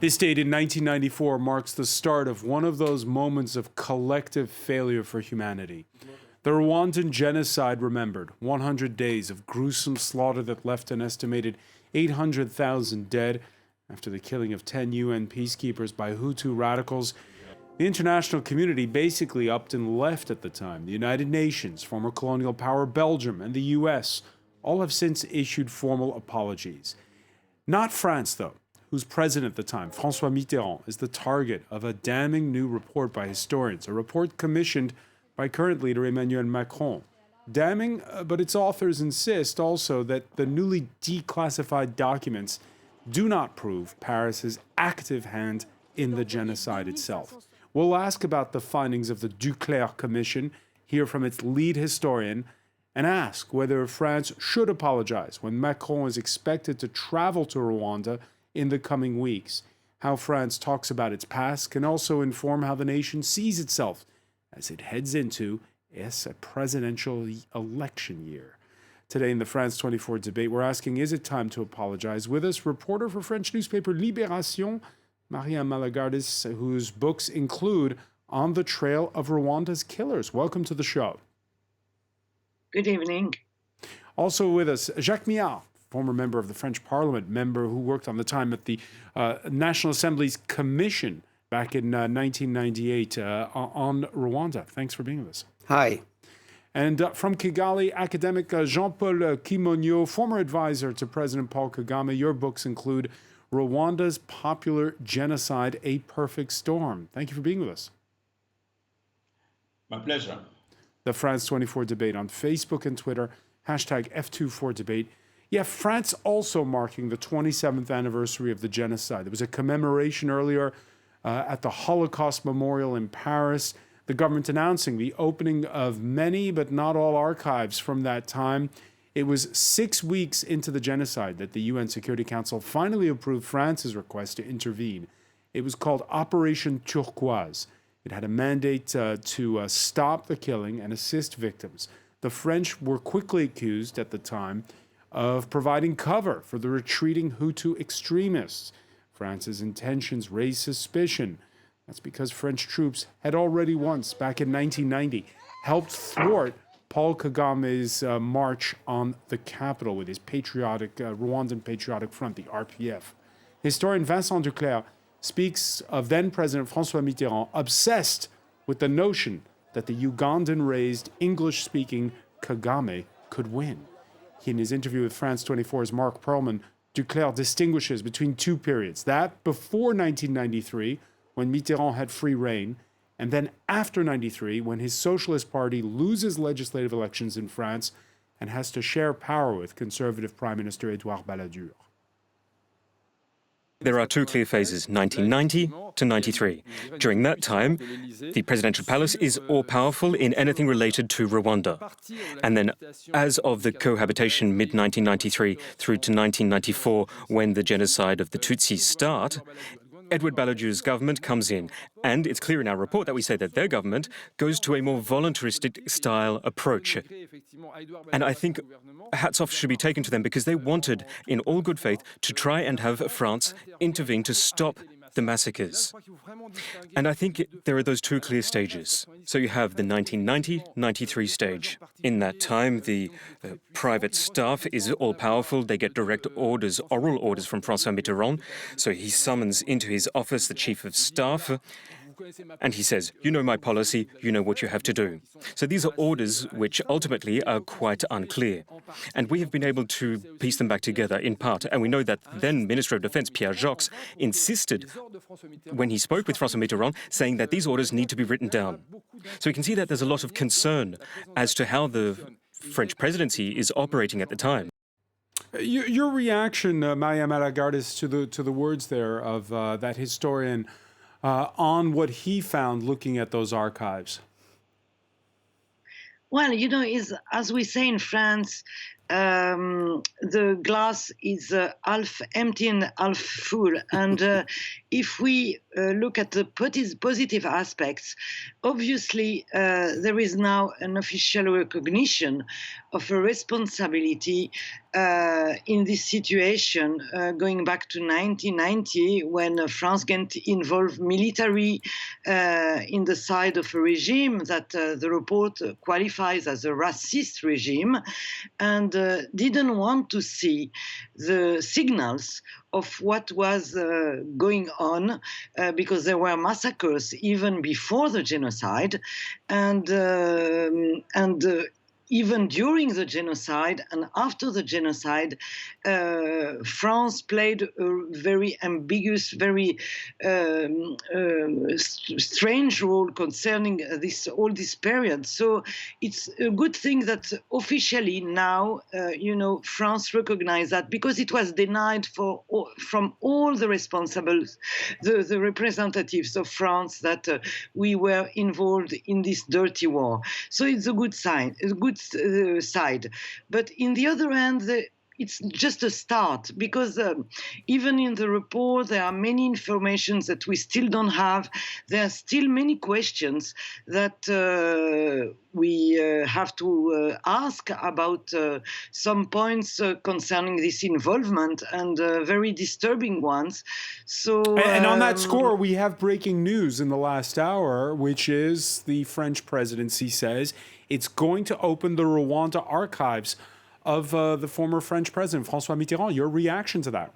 This date in 1994 marks the start of one of those moments of collective failure for humanity. The Rwandan genocide remembered, 100 days of gruesome slaughter that left an estimated 800,000 dead after the killing of 10 UN peacekeepers by Hutu radicals. The international community basically upped and left at the time. The United Nations, former colonial power Belgium, and the US all have since issued formal apologies. Not France, though, whose president at the time, François Mitterrand, is the target of a damning new report by historians, a report commissioned by current leader Emmanuel Macron. Damning, but its authors insist also that the newly declassified documents do not prove Paris's active hand in the genocide itself. We'll ask about the findings of the Duclerc Commission, hear from its lead historian, and ask whether France should apologize when Macron is expected to travel to Rwanda in the coming weeks. How France talks about its past can also inform how the nation sees itself as it heads into a presidential election year. Today in the France 24 debate, we're asking, is it time to apologize? With us, reporter for French newspaper Libération, Maria Malagardis, whose books include On the Trail of Rwanda's Killers. Welcome to the show. Good evening. Also with us, Jacques Millard, former member of the French Parliament, member who worked on the time at the National Assembly's Commission back in 1998 on Rwanda. Thanks for being with us. Hi. And from Kigali, academic Jean-Paul Kimonyo, former advisor to President Paul Kagame. Your books include Rwanda's Popular Genocide, A Perfect Storm. Thank you for being with us. My pleasure. The France 24 debate on Facebook and Twitter, hashtag F24debate. Yeah, France also marking the 27th anniversary of the genocide. There was a commemoration earlier at the Holocaust Memorial in Paris. The government announcing the opening of many, but not all, archives from that time. It was 6 weeks into the genocide that the UN Security Council finally approved France's request to intervene. It was called Operation Turquoise. It had a mandate to stop the killing and assist victims. The French were quickly accused at the time of providing cover for the retreating Hutu extremists. France's intentions raised suspicion. That's because French troops had already once, back in 1990, helped thwart Paul Kagame's march on the capital with his patriotic Rwandan Patriotic Front, the RPF. Historian Vincent Duclerc speaks of then-President François Mitterrand, obsessed with the notion that the Ugandan-raised, English-speaking Kagame could win. In his interview with France 24's Mark Perlman, Duclerc distinguishes between two periods, that before 1993, when Mitterrand had free reign, and then after 93, when his Socialist Party loses legislative elections in France and has to share power with Conservative Prime Minister Edouard Balladur. There are two clear phases, 1990 to 93. During that time, the presidential palace is all-powerful in anything related to Rwanda. And then, as of the cohabitation mid-1993 through to 1994, when the genocide of the Tutsis start, Edouard Balladur's government comes in, and it's clear in our report that we say that their government goes to a more voluntaristic style approach. And I think hats off should be taken to them because they wanted, in all good faith, to try and have France intervene to stop the massacres. And I think there are those two clear stages. So you have the 1990-93 stage. In that time, the private staff is all-powerful. They get direct orders, oral orders from François Mitterrand. So he summons into his office the chief of staff, and he says, you know my policy, you know what you have to do. So these are orders which ultimately are quite unclear. And we have been able to piece them back together in part. And we know that then Minister of Defense Pierre Joxe insisted, when he spoke with François Mitterrand, saying that these orders need to be written down. So we can see that there's a lot of concern as to how the French presidency is operating at the time. Your reaction, Maria Malagardis, to the words there of that historian on what he found looking at those archives? Well, as we say in France, the glass is half empty and half full. And if we look at the positive aspects, obviously there is now an official recognition of a responsibility in this situation, going back to 1990, when France get involved military in the side of a regime that the report qualifies as a racist regime, and didn't want to see the signals of what was going on, because there were massacres even before the genocide, and even during the genocide and after the genocide, France played a very ambiguous, very strange role concerning all this period. So it's a good thing that officially now, France recognized that, because it was denied from all the responsibles, the representatives of France, that we were involved in this dirty war. So it's a good sign, a good side. But in the other hand, it's just a start, because even in the report, there are many informations that we still don't have. There are still many questions that we have to ask about some points concerning this involvement, and very disturbing ones. So, and on that score, we have breaking news in the last hour, which is the French presidency says it's going to open the Rwanda archives of the former French president, François Mitterrand. Your reaction to that?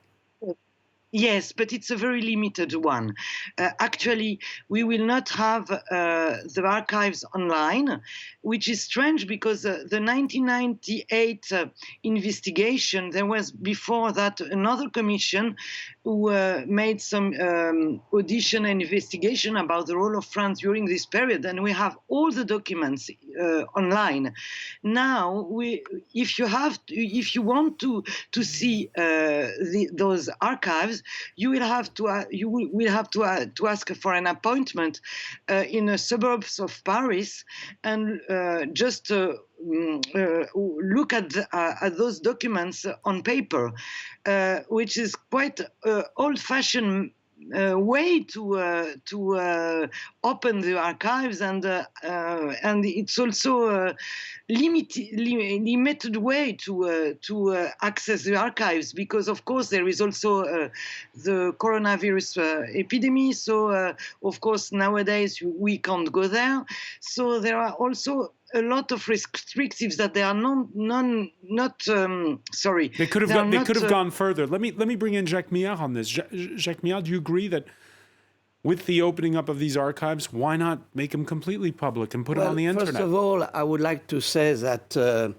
Yes, but it's a very limited one. Actually, we will not have the archives online, which is strange, because the 1998 investigation, there was before that another commission who made some audition and investigation about the role of France during this period, and we have all the documents online. Now, if you want to see those archives, you will have to ask for an appointment in the suburbs of Paris, and just look at those documents on paper, which is quite old-fashioned way to open the archives, and it's also a limited way to access the archives, because of course there is also the coronavirus epidemic. So of course nowadays we can't go there. So there are also a lot of restrictives that they are not sorry. They could have gone further. Let me bring in Jacques Millard on this. Jacques Millard, do you agree that with the opening up of these archives, why not make them completely public and put it on the internet? First of all, I would like to say that to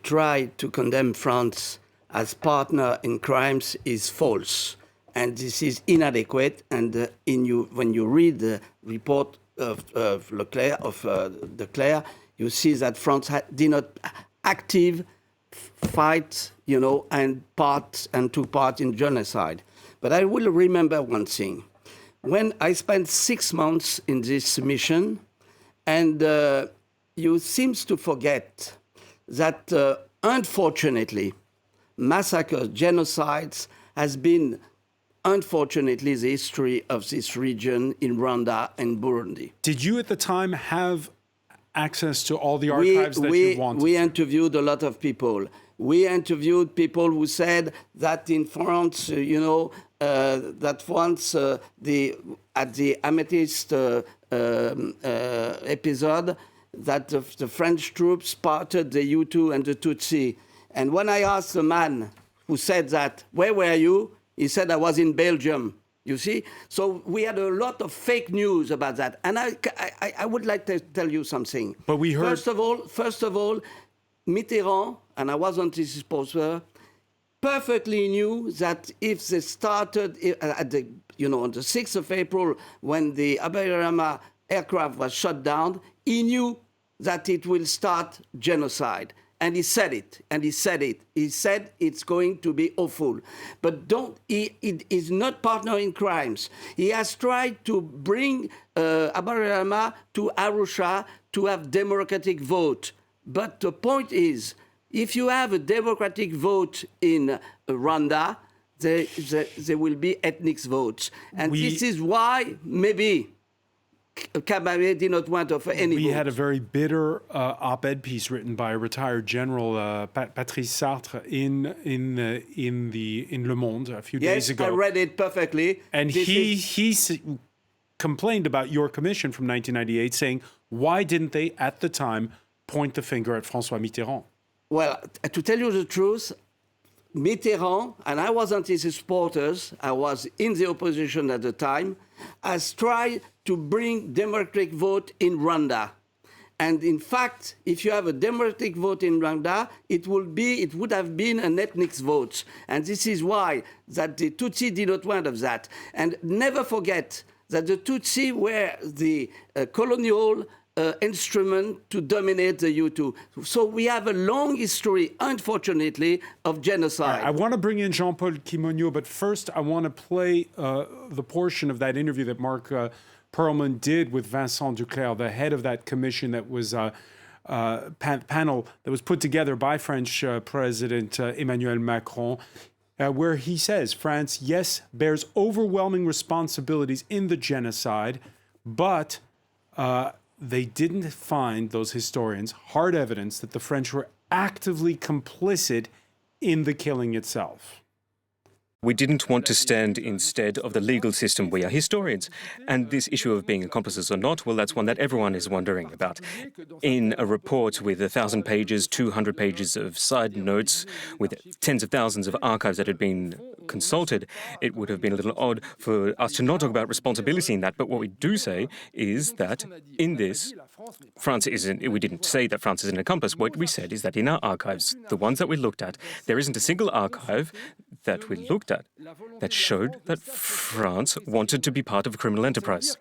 try to condemn France as partner in crimes is false, and this is inadequate. And when you read the report of de Clercq, you see that France did not active fight, and took part in genocide. But I will remember one thing. When I spent 6 months in this mission, and you seem to forget that, unfortunately, massacres, genocides has been, unfortunately, the history of this region in Rwanda and Burundi. Did you at the time have access to all the archives you wanted? We interviewed a lot of people. We interviewed people who said that in France, that once at the Amethyst episode, that the French troops parted the Hutu and the Tutsi. And when I asked the man who said that, where were you? He said, I was in Belgium. You see? So we had a lot of fake news about that. And I would like to tell you something. But we heard... First of all, Mitterrand, and I wasn't his sponsor, perfectly knew that if they started on the 6th of April, when the Abayarama aircraft was shut down, he knew that it will start genocide. And he said it, He said it's going to be awful. But he is not partner in crimes. He has tried to bring Abayarama to Arusha to have democratic vote. But the point is, if you have a democratic vote in Rwanda, there will be ethnic votes. And this is why maybe Kabare did not want to offer any We vote. had a very bitter op-ed piece written by a retired general, Patrice Sartre, in Le Monde a few days ago. Yes, I read it perfectly. And he complained about your commission from 1998, saying, why didn't they, at the time, point the finger at François Mitterrand? Well, to tell you the truth, Mitterrand, and I wasn't his supporters, I was in the opposition at the time, has tried to bring democratic vote in Rwanda. And in fact, if you have a democratic vote in Rwanda, it would have been an ethnic vote. And this is why that the Tutsi did not want of that. And never forget that the Tutsi were the colonial instrument to dominate the Hutu. So we have a long history, unfortunately, of genocide. I want to bring in Jean-Paul Kimonyo, but first I want to play the portion of that interview that Mark Perlman did with Vincent Duclerc, the head of that commission that was panel that was put together by French President Emmanuel Macron, where he says France, yes, bears overwhelming responsibilities in the genocide, but they didn't find, those historians, hard evidence that the French were actively complicit in the killing itself. We didn't want to stand instead of the legal system. We are historians. And this issue of being accomplices or not, well, that's one that everyone is wondering about. In a report with 1,000 pages, 200 pages of side notes, with tens of thousands of archives that had been consulted, it would have been a little odd for us to not talk about responsibility in that. But what we do say is that in this, France isn't, we didn't say that France is an accomplice. What we said is that in our archives, the ones that we looked at, there isn't a single archive that we looked at that showed that France wanted to be part of a criminal enterprise.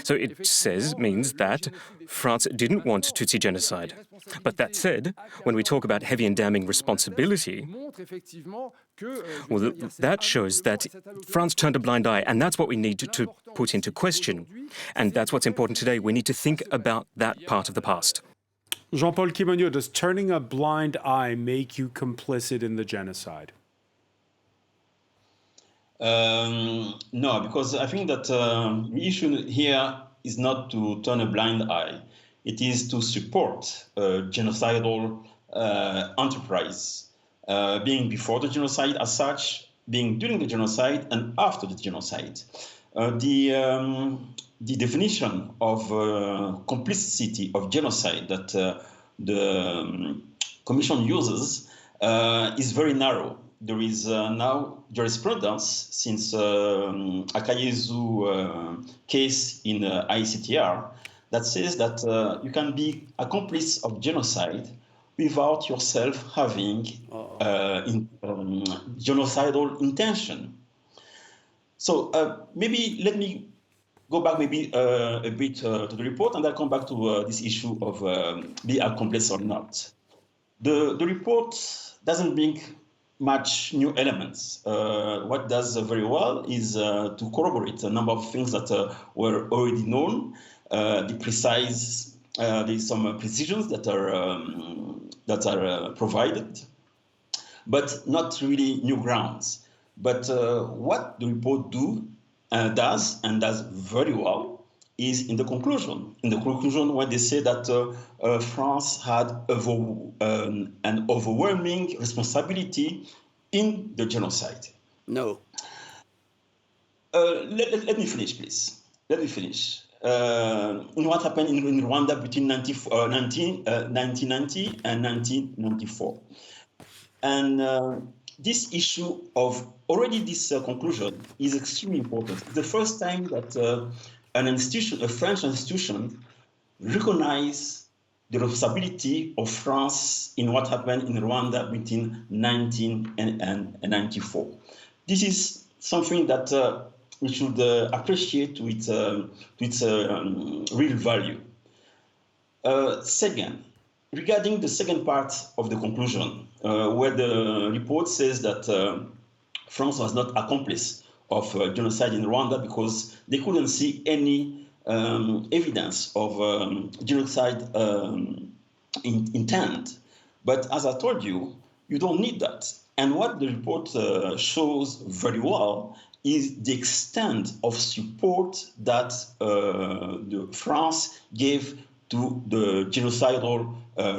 So it means that France didn't want Tutsi genocide. But that said, when we talk about heavy and damning responsibility, well, that shows that France turned a blind eye, and that's what we need to put into question. And that's what's important today. We need to think about that part of the past. Jean-Paul Kimonyo, does turning a blind eye make you complicit in the genocide? No, because I think that the issue here is not to turn a blind eye. It is to support genocidal enterprise, being before the genocide as such, being during the genocide and after the genocide. The definition of complicity of genocide that the Commission uses is very narrow. There is now jurisprudence since Akayezu case in ICTR that says that you can be accomplice of genocide without yourself having genocidal intention. So maybe let me go back a bit to the report, and I'll come back to this issue of be accomplice or not. The report doesn't bring much new elements. What does very well is to corroborate a number of things that were already known. There's some precisions that are provided, but not really new grounds. But what the report does very well is in the conclusion. In the conclusion, when they say that France had an overwhelming responsibility in the genocide. No. Let me finish, please. Let me finish. In what happened in Rwanda between 1990 and 1994. And this issue of already this conclusion is extremely important. It's the first time that an institution, a French institution, recognized the responsibility of France in what happened in Rwanda between 1994. This is something that we should appreciate to its real value. Second, regarding the second part of the conclusion, where the report says that France was not accomplice of genocide in Rwanda because they couldn't see any evidence of genocide intent. But as I told you, you don't need that. And what the report shows very well is the extent of support that France gave to the genocidal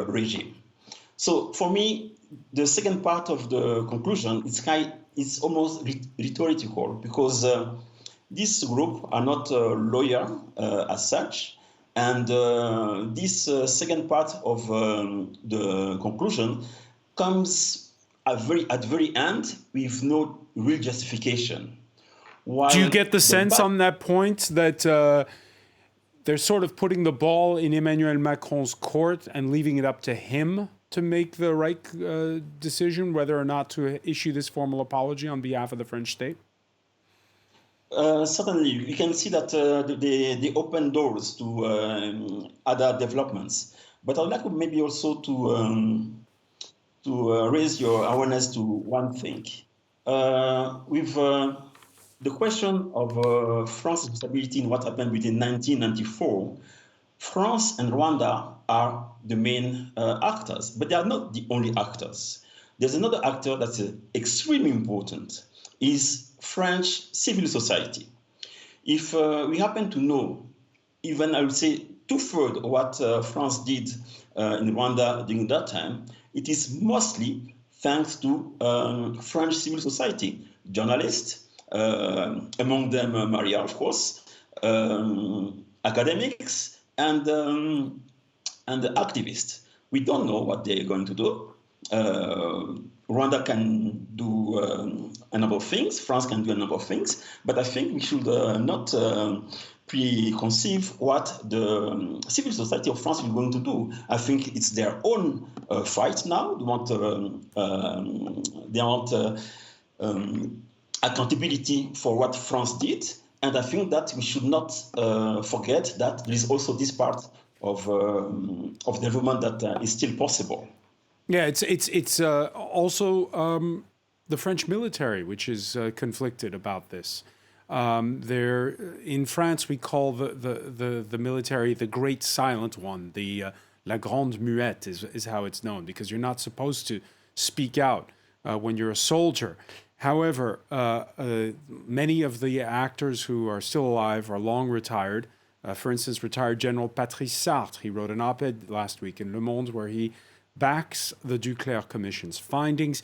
regime. So for me, the second part of the conclusion is almost rhetorical, because this group are not lawyers as such. And this second part of the conclusion comes at very end with no real justification. Do you get the sense on that point that they're sort of putting the ball in Emmanuel Macron's court and leaving it up to him to make the right decision whether or not to issue this formal apology on behalf of the French state? Certainly, you can see that they open doors to other developments. But I'd like maybe also to raise your awareness to one thing. With the question of France's responsibility in what happened between 1994, France and Rwanda are the main actors, but they are not the only actors. There's another actor that's extremely important, is French civil society. If we happen to know, even I would say 2/3 of what France did in Rwanda during that time, it is mostly thanks to French civil society, journalists, among them Maria, of course, academics, and the activists. We don't know what they're going to do. Rwanda can do a number of things, France can do a number of things, but I think we should not preconceive what the civil society of France is going to do. I think it's their own fight now. They want accountability for what France did, and I think that we should not forget that there is also this part of development that is still possible. Yeah, it's also the French military, which is conflicted about this. There in France, we call the military the Great Silent One. The La Grande Muette is how it's known, because you're not supposed to speak out when you're a soldier. However, many of the actors who are still alive are long retired. For instance, retired General Patrice Sartre. He wrote an op-ed last week in Le Monde where he backs the Duclerc Commission's findings.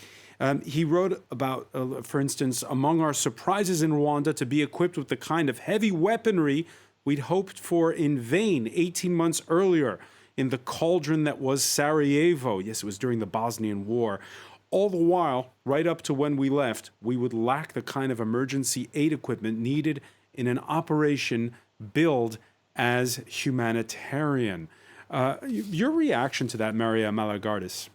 He wrote about, for instance, among our surprises in Rwanda to be equipped with the kind of heavy weaponry we'd hoped for in vain 18 months earlier in the cauldron that was Sarajevo. Yes, it was during the Bosnian War. All the while, right up to when we left, we would lack the kind of emergency aid equipment needed in an operation billed as humanitarian. Your reaction to that, Maria Malagardis?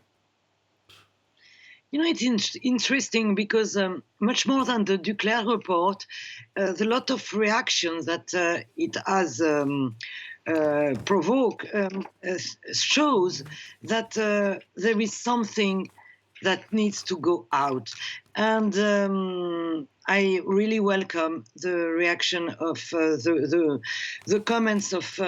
You know, it's interesting because much more than the Duclerc report, the lot of reactions that it has provoked shows that there is something that needs to go out. And I really welcome the reaction of the comments of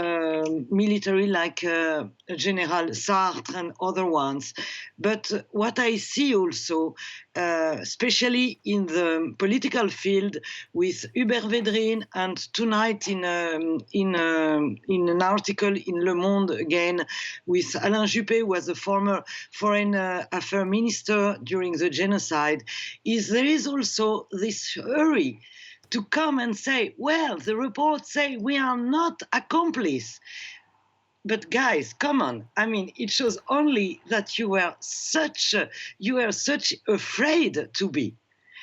military like General Sartre and other ones. But what I see also, especially in the political field, with Hubert Védrine, and tonight in an article in Le Monde again with Alain Juppé, who was the former foreign affairs minister during the genocide, is there is also this hurry to come and say, well, the reports say we are not accomplices. But guys, come on. I mean, it shows only that you were such afraid to be.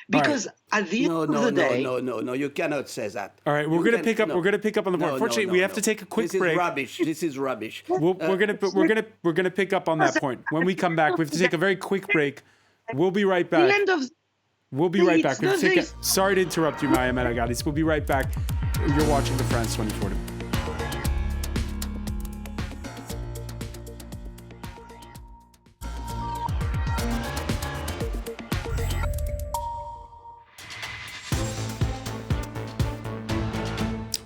Because at the end of the day... No, you cannot say that. All right, we're going to pick up on the point. Fortunately, we have to take a quick break. This is rubbish. We're going to pick up on that point. When we come back, we have to take a very quick break. We'll be right back. We'll be right back. Sorry to interrupt you, Maria Malagardis. We'll be right back. You're watching the France 24 debate.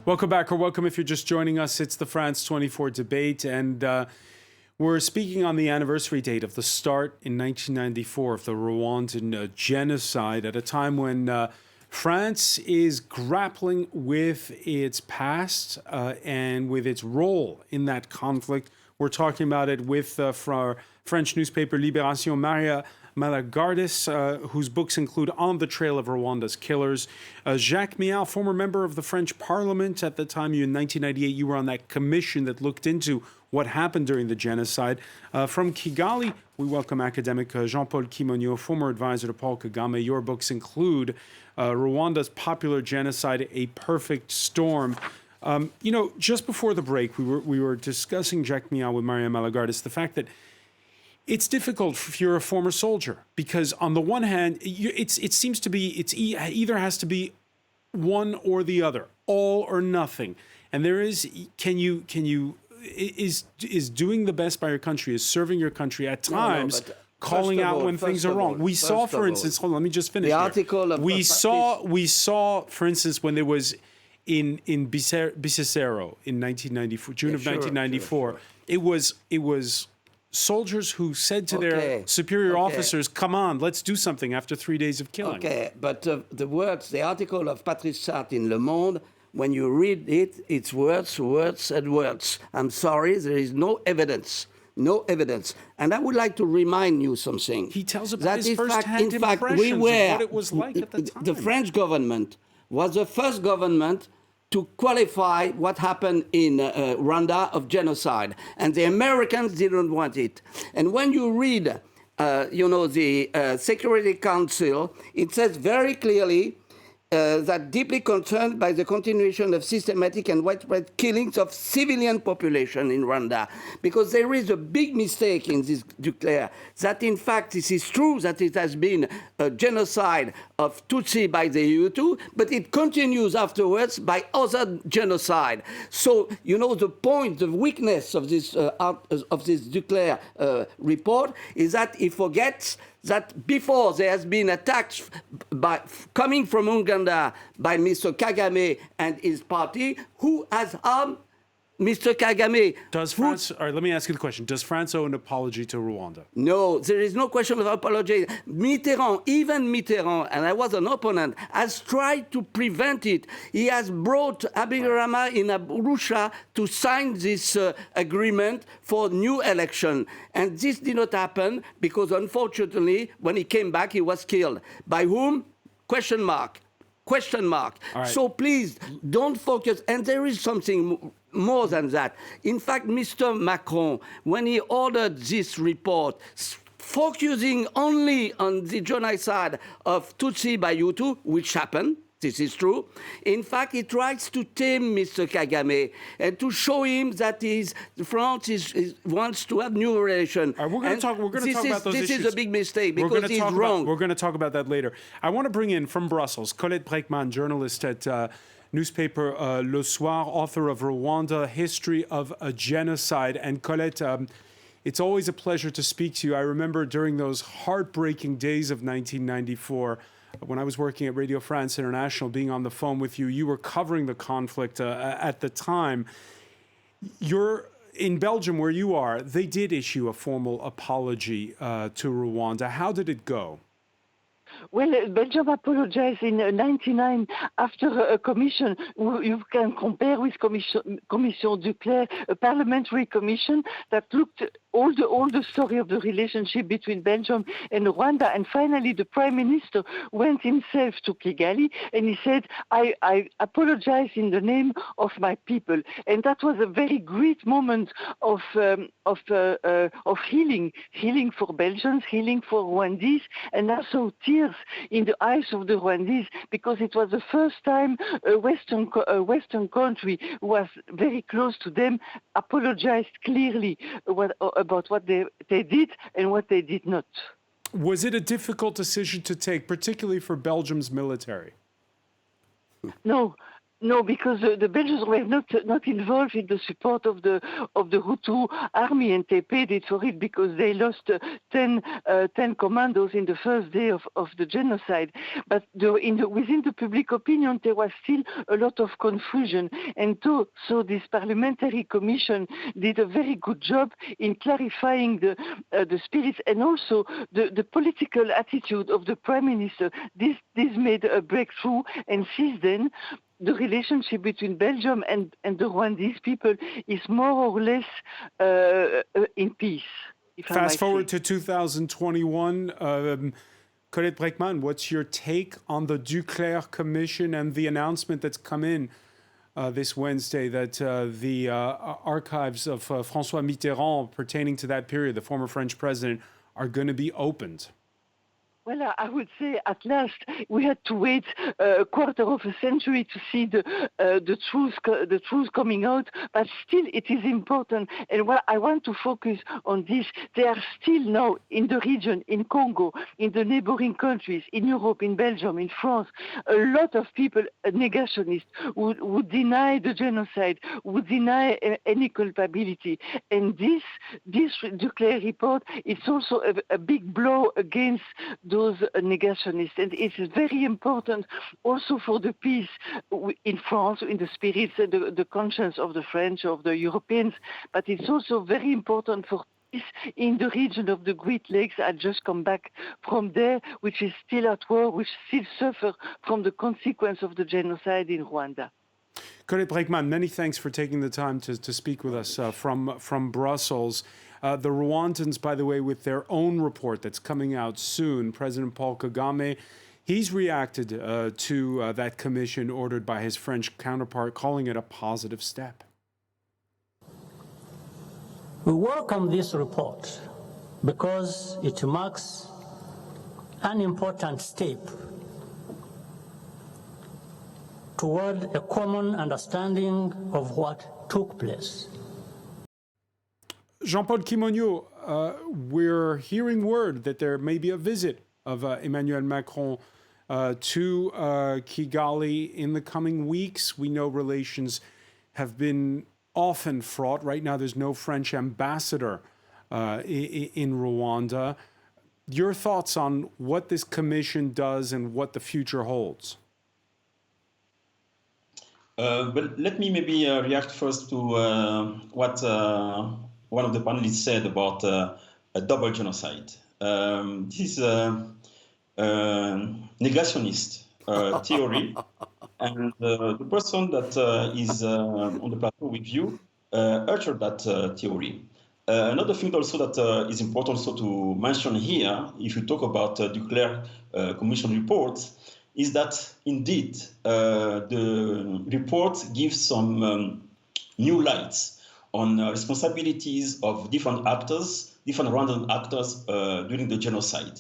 Welcome back, or welcome if you're just joining us. It's the France 24 debate, and We're speaking on the anniversary date of the start in 1994 of the Rwandan genocide at a time when France is grappling with its past and with its role in that conflict. We're talking about it with French newspaper Libération, Maria Malagardis, whose books include On the Trail of Rwanda's Killers. Jacques Mial, former member of the French Parliament at the time, in 1998, you were on that commission that looked into what happened during the genocide. From Kigali, we welcome academic Jean-Paul Kimonyo, former advisor to Paul Kagame. Your books include Rwanda's Popular Genocide, A Perfect Storm. Just before the break, we were discussing, Jacques Mial, with Maria Malagardis, the fact that it's difficult if you're a former soldier, because on the one hand, it seems to be either has to be one or the other, all or nothing. And there is is doing the best by your country, is serving your country at times, calling out when things are wrong. We saw, for instance, hold on, let me just finish. The article of we saw, for instance, when there was in Bisesero in 1994, June of 1994, it was soldiers who said to their superior officers, come on, let's do something after 3 days of killing. Okay, but the article of Patrice Sartre in Le Monde, when you read it, it's words, words, and words. I'm sorry, there is no evidence. No evidence. And I would like to remind you something. He tells about his first-hand impressions of what it was like at the time. The French government was the first government to qualify what happened in Rwanda of genocide. And the Americans didn't want it. And when you read, the Security Council, it says very clearly that deeply concerned by the continuation of systematic and widespread killings of civilian population in Rwanda. Because there is a big mistake in this declare, that in fact this is true that it has been a genocide of Tutsi by the Hutu, but it continues afterwards by other genocide. So, the point, the weakness of this declare report is that it forgets that before there has been attacks coming from Uganda by Mr. Kagame and his party, who has harmed Mr. Kagame. Does France, all right, let me ask you the question. Does France owe an apology to Rwanda? No, there is no question of apology. Even Mitterrand, and I was an opponent, has tried to prevent it. He has brought Abirama in Arusha to sign this agreement for new election. And this did not happen because, unfortunately, when he came back, he was killed. By whom? Question mark. Right. So please, don't focus. And there is something more than that. In fact, Mr. Macron, when he ordered this report, focusing only on the genocide of Tutsi by Hutu, which happened, this is true. In fact, he tries to tame Mr. Kagame and to show him that France wants to have new relations. We're going to talk about those issues. This is a big mistake because he's wrong. We're going to talk about that later. I want to bring in from Brussels, Colette Breckman, journalist at newspaper Le Soir, author of Rwanda, History of a Genocide. And Colette, it's always a pleasure to speak to you. I remember during those heartbreaking days of 1994, when I was working at Radio France International, being on the phone with you, you were covering the conflict at the time. You're in Belgium, where you are, they did issue a formal apology to Rwanda. How did it go? Well, Belgium apologized in 1999 after a commission. You can compare with Commission Duclerc, a parliamentary commission that looked all the story of the relationship between Belgium and Rwanda. And finally, the Prime Minister went himself to Kigali and he said, I apologize in the name of my people. And that was a very great moment of healing for Belgians, healing for Rwandese, and also tears in the eyes of the Rwandese, because it was the first time a Western country who was very close to them apologized clearly about what they did and what they did not. Was it a difficult decision to take, particularly for Belgium's military? No, No, because the Belgians were not involved in the support of the Hutu army, and they paid it for it because they lost 10 commandos in the first day of the genocide. But within the public opinion, there was still a lot of confusion, and so this parliamentary commission did a very good job in clarifying the spirits and also the political attitude of the prime minister. This made a breakthrough, and since then, the relationship between Belgium and the Rwandese people is more or less in peace. Fast forward to 2021. Colette Breckman, what's your take on the Duclerc Commission and the announcement that's come in this Wednesday that the archives of François Mitterrand pertaining to that period, the former French president, are going to be opened? Well, I would say at last we had to wait a quarter of a century to see the truth coming out, but still it is important. And what I want to focus on this, they are still now in the region, in Congo, in the neighboring countries, in Europe, in Belgium, in France, a lot of people, negationists, who deny the genocide, who deny any culpability. And this Duclerc report is also a big blow against those negationists, and it is very important also for the peace in France, in the spirits and the conscience of the French, of the Europeans, but it's also very important for peace in the region of the Great Lakes. I just come back from there, which is still at war, which still suffer from the consequence of the genocide in Rwanda. Colette Breckman, many thanks for taking the time to speak with us from Brussels. The Rwandans, by the way, with their own report that's coming out soon, President Paul Kagame, he's reacted to that commission ordered by his French counterpart, calling it a positive step. We welcome this report because it marks an important step toward a common understanding of what took place. Jean-Paul Kimonyo, we're hearing word that there may be a visit of Emmanuel Macron to Kigali in the coming weeks. We know relations have been often fraught. Right now, there's no French ambassador in Rwanda. Your thoughts on what this commission does and what the future holds? But let me maybe react first to what one of the panelists said about a double genocide. This is a negationist theory, and the person that is on the platform with you uttered that theory. Another thing also that is important also to mention here, if you talk about the Duclerc Commission report, is that indeed the report gives some new lights on responsibilities of different actors, different Rwandan actors during the genocide,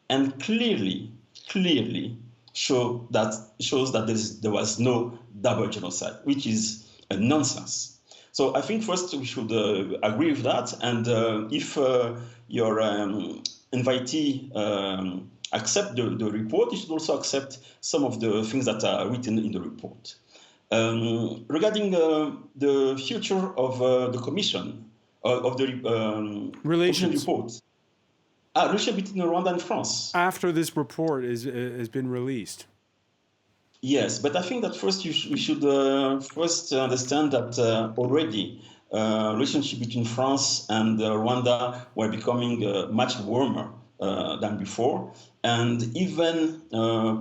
and clearly shows that there was no double genocide, which is a nonsense. So I think first we should agree with that, and if your invitee accept the report, you should also accept some of the things that are written in the report. Regarding the future of the commission, of the relations report, relations between Rwanda and France. After this report has been released. Yes, but I think that first we should first understand that already relationship between France and Rwanda were becoming much warmer than before. And even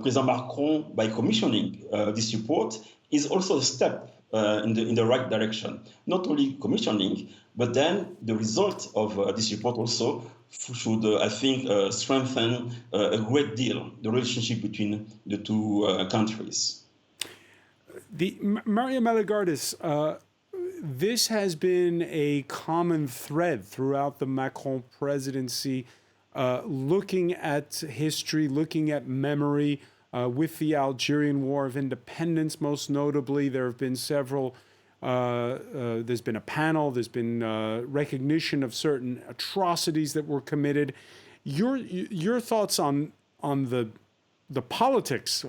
President Macron, by commissioning this report, is also a step in the right direction. Not only commissioning, but then the result of this report also should, I think, strengthen a great deal the relationship between the two countries. Maria Malagardis, this has been a common thread throughout the Macron presidency, looking at history, looking at memory. With the Algerian War of Independence, most notably, there have been several. There's been a panel. There's been recognition of certain atrocities that were committed. Your thoughts on the the politics,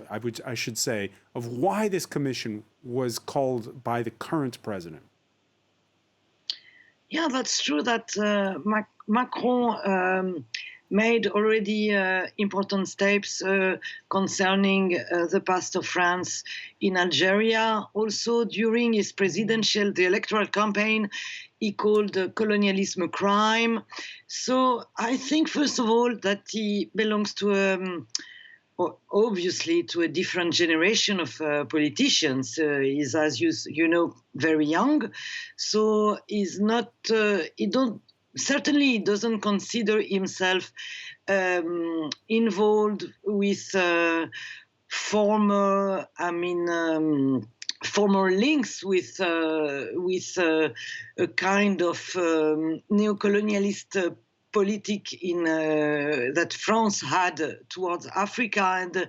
I should say, of why this commission was called by the current president. Yeah, that's true that Macron made already important steps concerning the past of France in Algeria. Also, during his the electoral campaign, he called colonialism a crime. So I think, first of all, that he belongs to obviously to a different generation of politicians. He's, as you know, very young, so he's not. He doesn't consider himself involved with former links with a kind of neocolonialist politic that France had towards Africa, and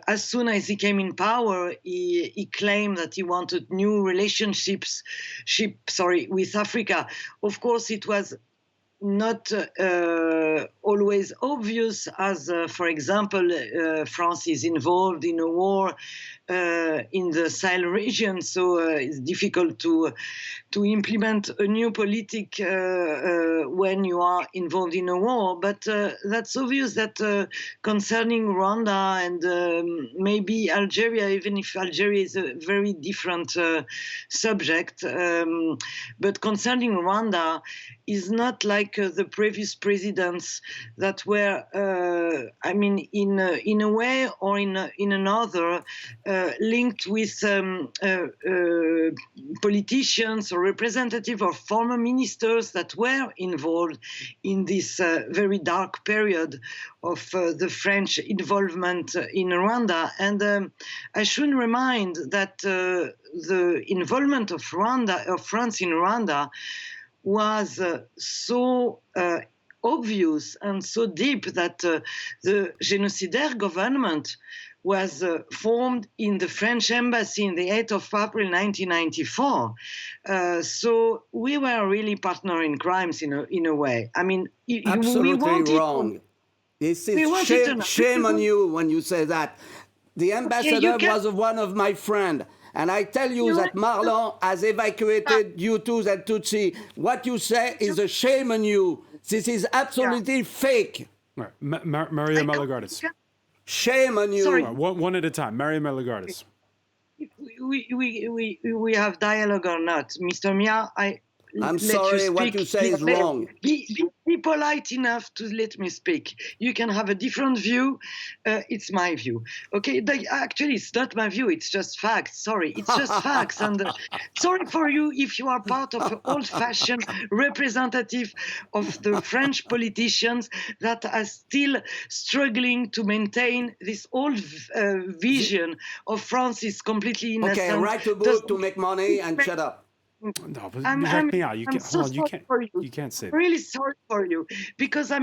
as soon as he came in power, he claimed that he wanted new relationships with Africa. Of course, it was not always obvious, as for example, France is involved in a war in the Sahel region, so it's difficult to implement a new politic when you are involved in a war. But that's obvious that concerning Rwanda and maybe Algeria, even if Algeria is a very different subject, but concerning Rwanda, is not like the previous presidents that were, in a way or in another, linked with politicians or representatives or former ministers that were involved in this very dark period of the French involvement in Rwanda. And I should remind that the involvement of France in Rwanda was so obvious and so deep that the genocidaire government was formed in the French embassy on the 8th of April 1994. So we were really partner in crimes in a way. I mean, absolutely wrong. This is shame on you when you say that. The ambassador was one of my friends. And I tell you that Marlon has evacuated Hutus and Tutsi. What you say is a shame on you. This is absolutely fake. Right. Maria Malagardis. Shame on you. Sorry. One at a time. Maria Malagardis. We have dialogue or not. Mr. Mia, I'm sorry, what you say is wrong. Be polite enough to let me speak. You can have a different view. It's my view. Okay, actually, it's not my view. It's just facts. Sorry, it's just facts. And sorry for you if you are part of an old-fashioned representative of the French politicians that are still struggling to maintain this old vision of France is completely innocent. Okay, write a book to make money and shut up. No, but I'm you can't say that. I'm really sorry for you, because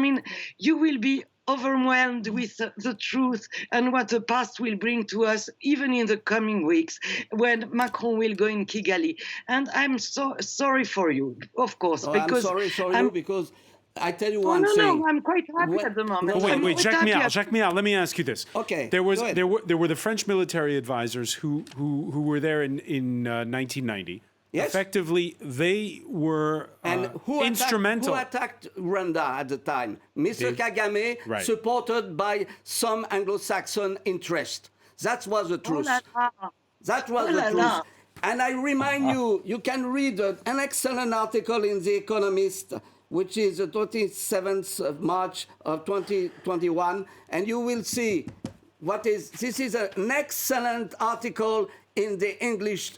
you will be overwhelmed with the truth and what the past will bring to us, even in the coming weeks when Macron will go in Kigali. And I'm so sorry for you, of course, because I'm sorry for you because I tell you one thing. No, I'm quite happy at the moment. Wait, Jacques Mial, let me ask you this. Okay. There were the French military advisors who were there in 1990. Yes. Effectively, they were instrumental. Who attacked Rwanda at the time? Mr. Kagame, right. supported by some Anglo-Saxon interest. That was the truth. That was the truth. And I remind you, you can read an excellent article in The Economist, which is the 27th of March of 2021, and you will see this is an excellent article in the English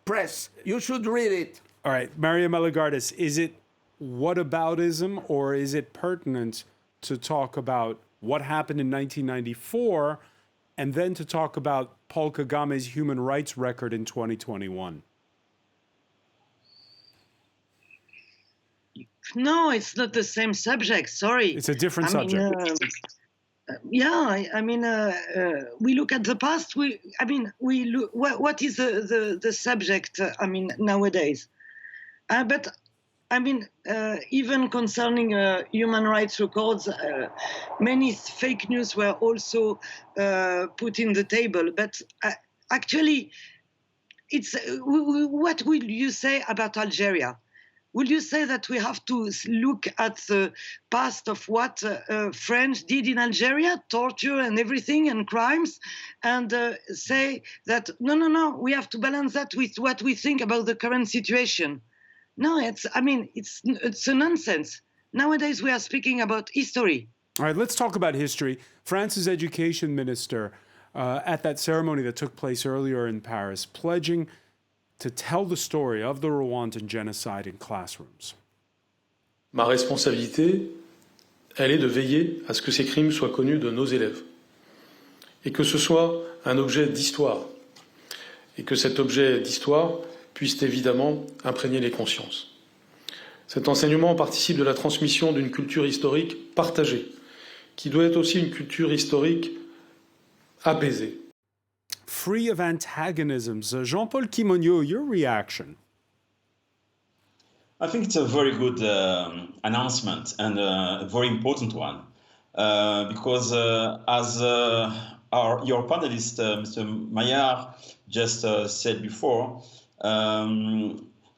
press. You should read it. All right, Maria Malagardis, is it whataboutism or is it pertinent to talk about what happened in 1994 and then to talk about Paul Kagame's human rights record in 2021? No, it's not the same subject. Sorry. It's a different subject. We look at the past. We look. What is the subject? Nowadays. But I mean, even concerning human rights records, many fake news were also put in the table. But actually, it's what will you say about Algeria? Will you say that we have to look at the past of what French did in Algeria, torture and everything and crimes, and say that no, we have to balance that with what we think about the current situation? No, it's a nonsense. Nowadays we are speaking about history. All right, let's talk about history. France's education minister at that ceremony that took place earlier in Paris, pledging to tell the story of the Rwandan genocide in classrooms. Ma responsabilité, elle est de veiller à ce que ces crimes soient connus de nos élèves et que ce soit un objet d'histoire et que cet objet d'histoire puisse évidemment imprégner les consciences. Cet enseignement participe de la transmission d'une culture historique partagée, qui doit être aussi une culture historique apaisée. Free of antagonisms. Jean-Paul Kimonyo, your reaction? I think it's a very good announcement and a very important one because as your panelist, Mr. Maillard, just said before,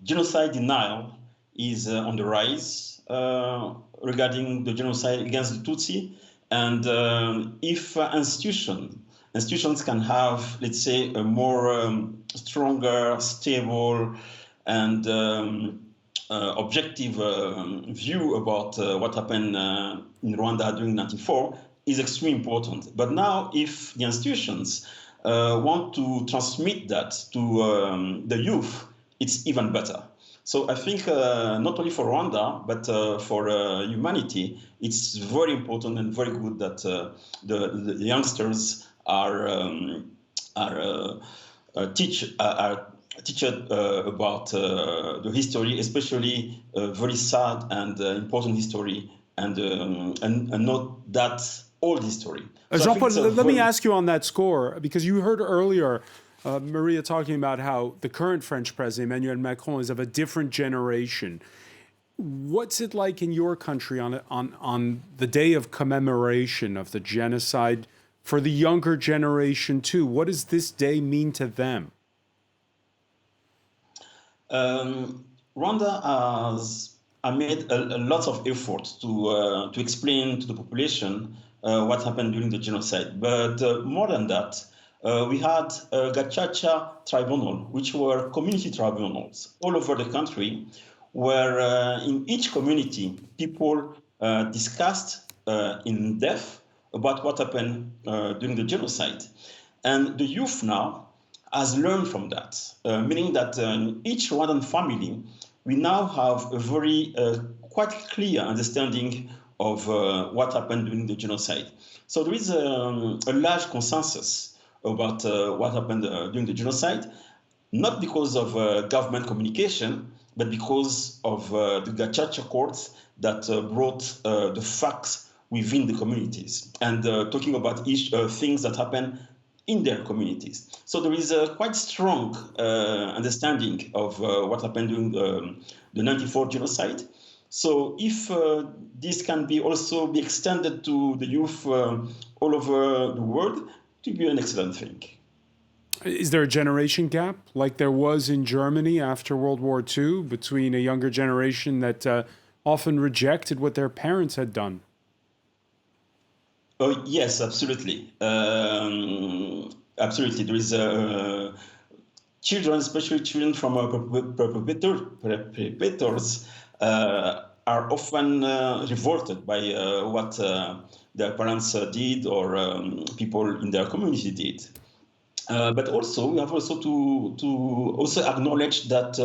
genocide denial is on the rise regarding the genocide against the Tutsi. And if institutions can have, let's say, a more stronger, stable, and objective view about what happened in Rwanda during 1994 is extremely important. But now, if the institutions want to transmit that to the youth, it's even better. So I think not only for Rwanda, but for humanity, it's very important and very good that the youngsters are teach about the history, especially very sad and important history, and not that old history. So Jean-Paul, let me ask you on that score, because you heard earlier Maria talking about how the current French president, Emmanuel Macron, is of a different generation. What's it like in your country on the day of commemoration of the genocide for the younger generation too? What does this day mean to them? Rwanda has made a lot of efforts to explain to the population what happened during the genocide. But more than that, we had a Gacaca tribunal, which were community tribunals all over the country, where in each community, people discussed in depth about what happened during the genocide. And the youth now has learned from that, meaning that in each Rwandan family, we now have a very quite clear understanding of what happened during the genocide. So there is a large consensus about what happened during the genocide, not because of government communication, but because of the Gacaca courts that brought the facts within the communities and talking about things that happen in their communities. So there is a quite strong understanding of what happened during the 1994 genocide. So if this can also be extended to the youth all over the world, it would be an excellent thing. Is there a generation gap like there was in Germany after World War II between a younger generation that often rejected what their parents had done? Oh, yes, absolutely. Absolutely. There is children, especially children from perpetrators, are often revolted by what their parents did or people in their community did. But also, we have also to also acknowledge that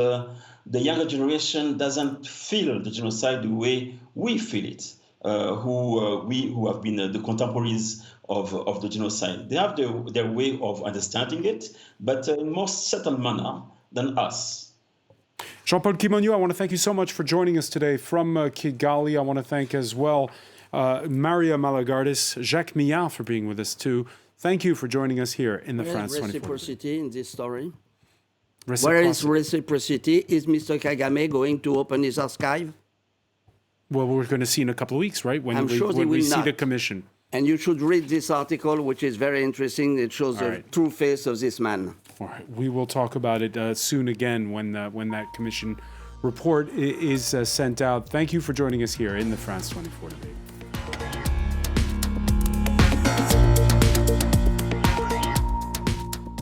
the younger generation doesn't feel the genocide the way we feel it. Who have been the contemporaries of the genocide. They have their way of understanding it, but in a more subtle manner than us. Jean-Paul Kimonyo, I want to thank you so much for joining us today from Kigali. I want to thank as well Maria Malagardis, Jacques Millard for being with us too. Thank you for joining us here in the France 24. Reciprocity in this story. Where is reciprocity? Is Mr. Kagame going to open his archive? Well, we're going to see in a couple of weeks, right? When we see the commission. And you should read this article, which is very interesting. It shows the true face of this man. All right. We will talk about it soon again when that commission report is sent out. Thank you for joining us here in the France 24 debate.